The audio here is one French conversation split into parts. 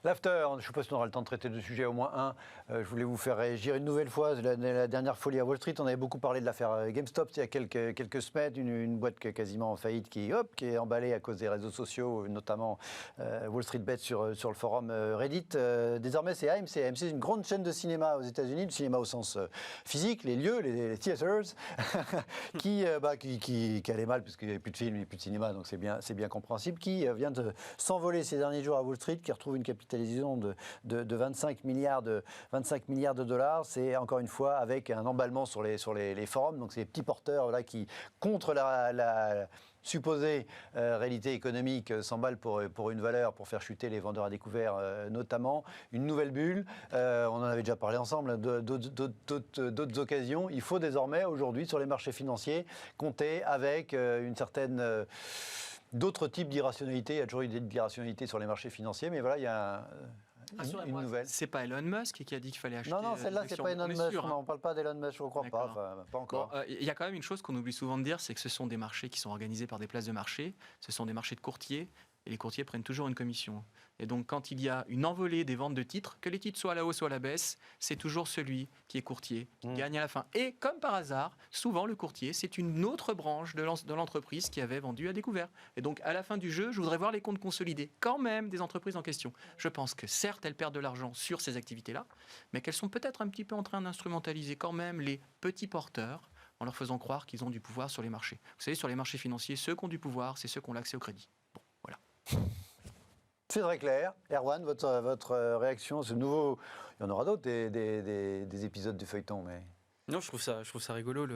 L'after, je ne sais pas si on aura le temps de traiter de sujet, au moins un. Je voulais vous faire réagir une nouvelle fois. La dernière folie à Wall Street, on avait beaucoup parlé de l'affaire GameStop il y a quelques semaines, une boîte quasiment en faillite qui est emballée à cause des réseaux sociaux, notamment Wall Street Bet sur le forum Reddit. Désormais, c'est AMC. AMC, c'est une grande chaîne de cinéma aux États-Unis, du cinéma au sens physique, les lieux, les theaters, qui allait mal puisqu'il n'y avait plus de films, il n'y avait plus de cinéma, donc c'est bien compréhensible, qui vient de s'envoler ces derniers jours à Wall Street, qui retrouve une capitalisation de 25 milliards de dollars. C'est encore une fois avec un emballement sur les forums. Donc c'est les petits porteurs là, qui, contre la supposée réalité économique, s'emballent pour une valeur, pour faire chuter les vendeurs à découvert notamment. Une nouvelle bulle, on en avait déjà parlé ensemble, d'autres occasions. Il faut désormais, aujourd'hui, sur les marchés financiers, compter avec une certaine... d'autres types d'irrationalité. Il y a toujours eu des irrationalités sur les marchés financiers, mais voilà, il y a une nouvelle. C'est pas Elon Musk qui a dit qu'il fallait acheter. Non, celle-là, c'est pas Elon Musk. On ne parle pas d'Elon Musk, je ne crois pas. Enfin, pas encore. Il y a quand même une chose qu'on oublie souvent de dire, c'est que ce sont des marchés qui sont organisés par des places de marché. Ce sont des marchés de courtiers. Et les courtiers prennent toujours une commission. Et donc, quand il y a une envolée des ventes de titres, que les titres soient à la hausse ou à la baisse, c'est toujours celui qui est courtier qui gagne à la fin. Et comme par hasard, souvent, le courtier, c'est une autre branche de l'entreprise qui avait vendu à découvert. Et donc, à la fin du jeu, je voudrais voir les comptes consolidés, quand même, des entreprises en question. Je pense que, certes, elles perdent de l'argent sur ces activités-là, mais qu'elles sont peut-être un petit peu en train d'instrumentaliser quand même les petits porteurs en leur faisant croire qu'ils ont du pouvoir sur les marchés. Vous savez, sur les marchés financiers, ceux qui ont du pouvoir, c'est ceux qui ont l'accès au crédit. C'est très clair. Erwan, votre réaction, ce nouveau... Il y en aura d'autres, des épisodes du feuilleton, mais... Non, je trouve ça rigolo.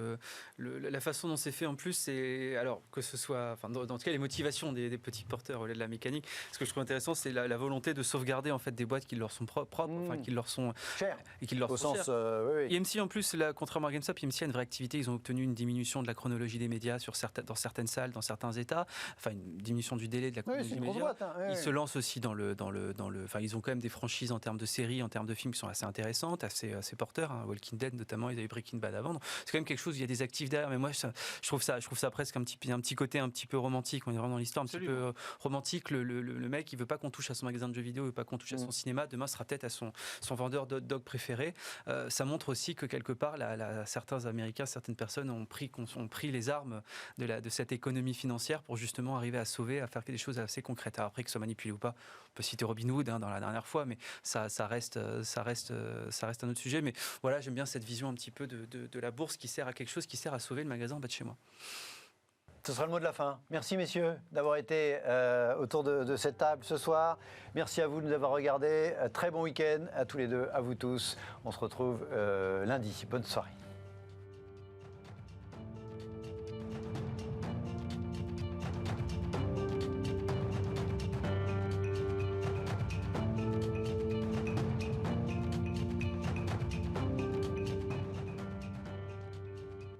La façon dont c'est fait en plus, c'est alors que ce soit, enfin, dans tout cas, les motivations des petits porteurs au lieu de la mécanique. Ce que je trouve intéressant, c'est la volonté de sauvegarder en fait des boîtes qui leur sont propres, enfin qui leur sont chères et qui leur au sont sens. chères. EMC en plus, contrairement à GameStop, EMC a une vraie activité. Ils ont obtenu une diminution de la chronologie des médias dans certaines salles, dans certains États. Enfin, une diminution du délai de la chronologie des médias. Ils se lancent aussi dans le. Enfin, ils ont quand même des franchises en termes de séries, en termes de films qui sont assez intéressantes, assez porteurs. Walking Dead notamment, ils avaient Breaking Bad à vendre. C'est quand même quelque chose, il y a des actifs derrière, mais moi je trouve ça presque un petit côté un petit peu romantique. On est vraiment dans l'histoire un petit peu romantique. Le mec, il veut pas qu'on touche à son magasin de jeux vidéo, il veut pas qu'on touche à son cinéma. Demain sera peut-être à son vendeur de hot dog préféré. Ça montre aussi que quelque part, certains Américains, certaines personnes ont pris les armes de cette économie financière pour justement arriver à sauver, à faire des choses assez concrètes. Alors après, que ce soit manipulé ou pas, on peut citer Robin Hood dans la dernière fois, mais ça reste un autre sujet. Mais voilà, j'aime bien cette vision un petit peu de la bourse qui sert à quelque chose, qui sert à sauver le magasin en bas de chez moi. Ce sera le mot de la fin. Merci messieurs d'avoir été autour de cette table ce soir. Merci à vous de nous avoir regardés. Très bon week-end à tous les deux, à vous tous. On se retrouve lundi. Bonne soirée.